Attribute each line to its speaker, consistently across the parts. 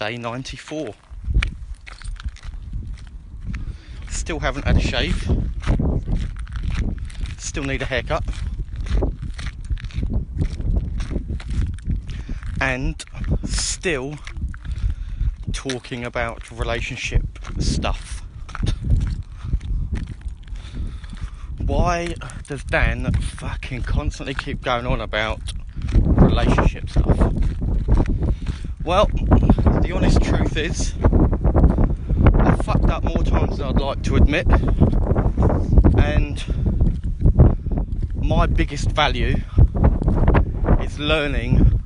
Speaker 1: day 94. Still haven't had a shave. Still need a haircut. And still talking about relationship stuff. Why does Dan fucking constantly keep going on about relationship stuff? Well, the honest truth is, I've fucked up more times than I'd like to admit, and my biggest value is learning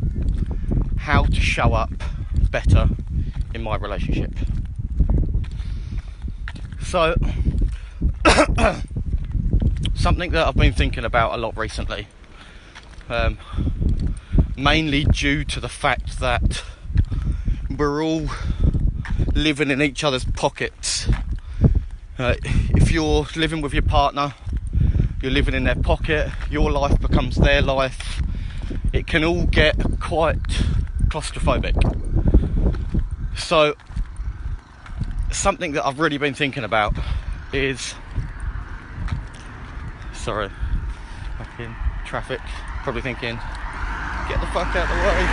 Speaker 1: how to show up better in my relationship. So, something that I've been thinking about a lot recently, mainly due to the fact that we're all living in each other's pockets. If you're living with your partner, you're living in their pocket, your life becomes their life. It can all get quite claustrophobic. So, something that I've really been thinking about is... Sorry, fucking traffic. Probably thinking, get the fuck out of the way.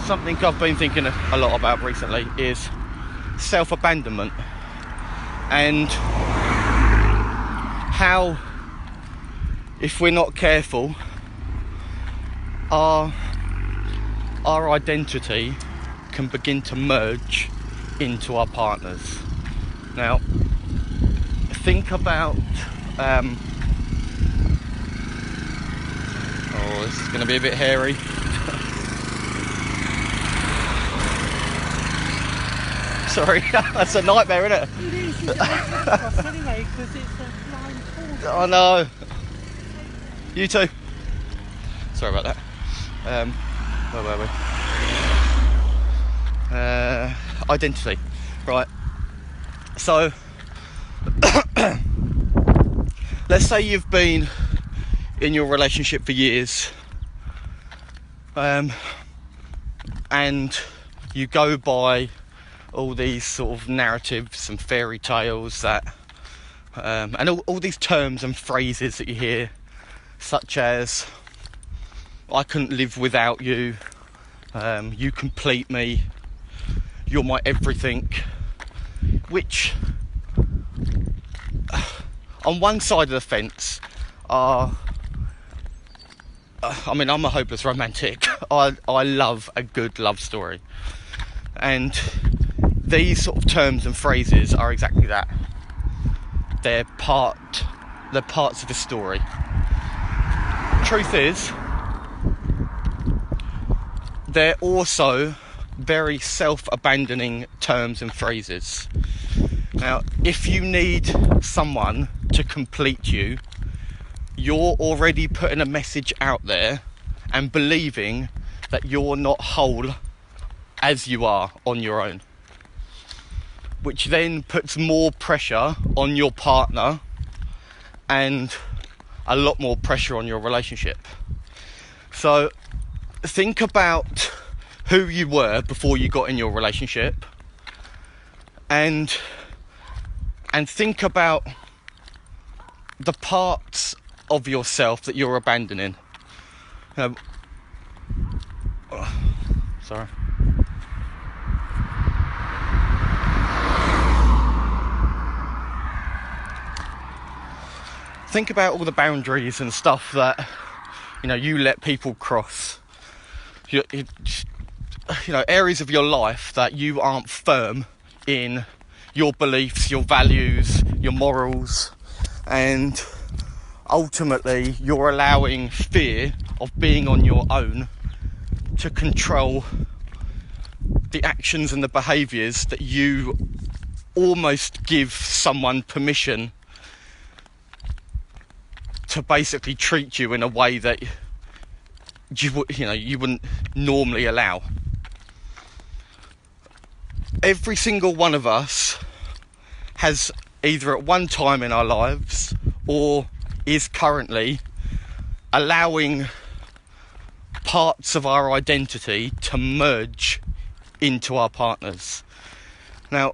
Speaker 1: Something I've been thinking a lot about recently is self-abandonment, and how, if we're not careful, our identity can begin to merge into our partners. Now, think about this is going to be a bit hairy. Sorry, that's a nightmare, isn't it?
Speaker 2: It is. Anyway, because it's a blind corner.
Speaker 1: Oh no. You too. Sorry about that. Where were we? Identity. Right. So, let's say you've been in your relationship for years, and you go by all these sort of narratives and fairy tales that, and all these terms and phrases that you hear, such as, I couldn't live without you, you complete me, you're my everything, which, on one side of the fence, are, I'm a hopeless romantic. I love a good love story, and these sort of terms and phrases are exactly that. They're parts of the story. Truth is, they're also very self-abandoning terms and phrases. Now, if you need someone to complete you, you're already putting a message out there and believing that you're not whole as you are on your own, which then puts more pressure on your partner and a lot more pressure on your relationship. So think about who you were before you got in your relationship, and think about the parts of yourself that you're abandoning. Sorry. Think about all the boundaries and stuff that, you let people cross. Areas of your life that you aren't firm in your beliefs, your values, your morals, and ultimately you're allowing fear of being on your own to control the actions and the behaviours that you almost give someone permission to basically treat you in a way that you wouldn't normally allow. Every single one of us has either at one time in our lives or is currently allowing parts of our identity to merge into our partners. Now,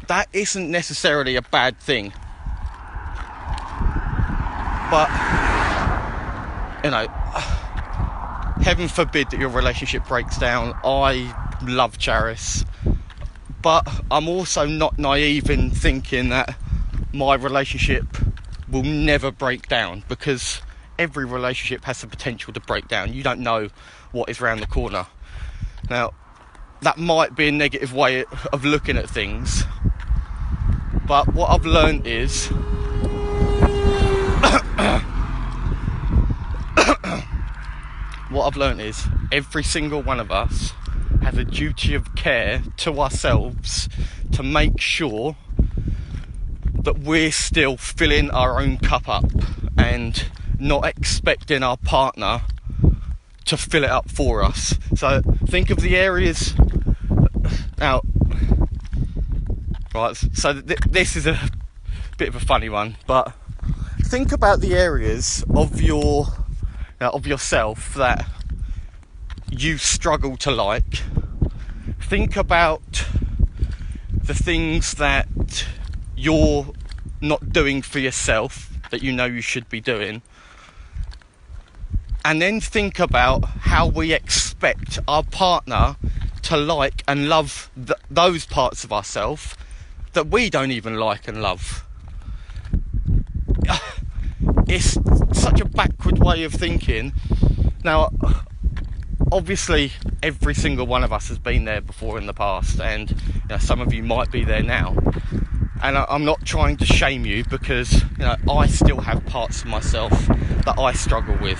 Speaker 1: that isn't necessarily a bad thing, but heaven forbid that your relationship breaks down. I love Charis, but I'm also not naive in thinking that my relationship will never break down, because every relationship has the potential to break down. You don't know what is round the corner. Now, that might be a negative way of looking at things, but what I've learned is every single one of us has a duty of care to ourselves to make sure that we're still filling our own cup up and not expecting our partner to fill it up for us. So think of the areas now, right, so this is a bit of a funny one, but think about the areas of yourself that you struggle to like. Think about the things that you're not doing for yourself that you know you should be doing, and then think about how we expect our partner to like and love those parts of ourselves that we don't even like and love. It's such a backward way of thinking. Now, obviously every single one of us has been there before in the past, and some of you might be there now, and I'm not trying to shame you, because I still have parts of myself that I struggle with,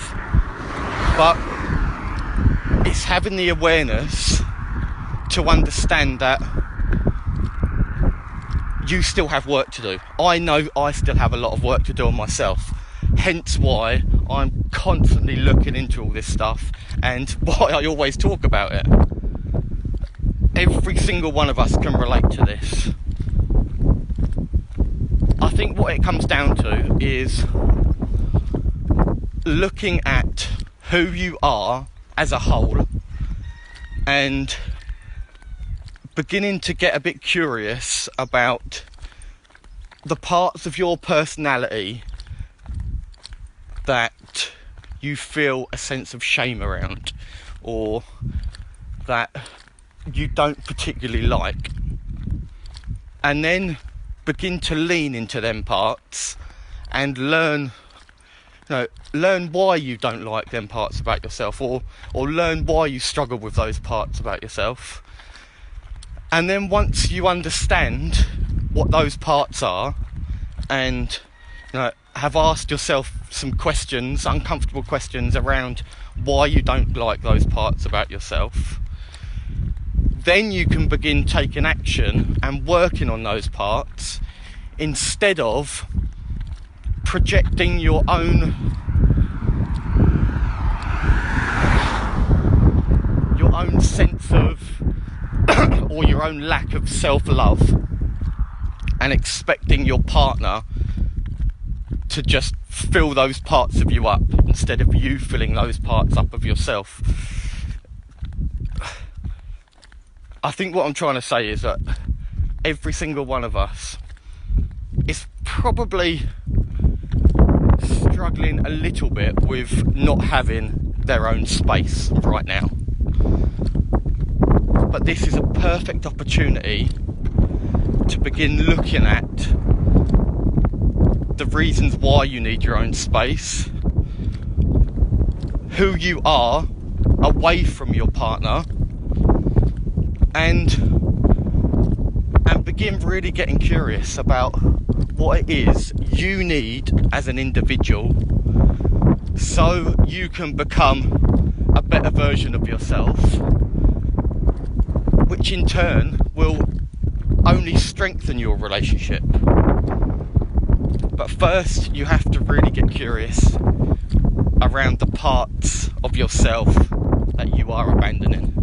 Speaker 1: but it's having the awareness to understand that you still have work to do. I know I still have a lot of work to do on myself, hence why I'm constantly looking into all this stuff and why I always talk about it. Every single one of us can relate to this. I think what it comes down to is looking at who you are as a whole and beginning to get a bit curious about the parts of your personality that you feel a sense of shame around, or that you don't particularly like, and then begin to lean into them parts and learn why you don't like them parts about yourself, or learn why you struggle with those parts about yourself. And then once you understand what those parts are, and have asked yourself some questions, uncomfortable questions around why you don't like those parts about yourself, then you can begin taking action and working on those parts, instead of projecting your own sense of or your own lack of self-love and expecting your partner to just fill those parts of you up, instead of you filling those parts up of yourself. I think what I'm trying to say is that every single one of us is probably struggling a little bit with not having their own space right now. But this is a perfect opportunity to begin looking at the reasons why you need your own space, who you are away from your partner, and begin really getting curious about what it is you need as an individual, so you can become a better version of yourself, which in turn will only strengthen your relationship. But first, you have to really get curious around the parts of yourself that you are abandoning.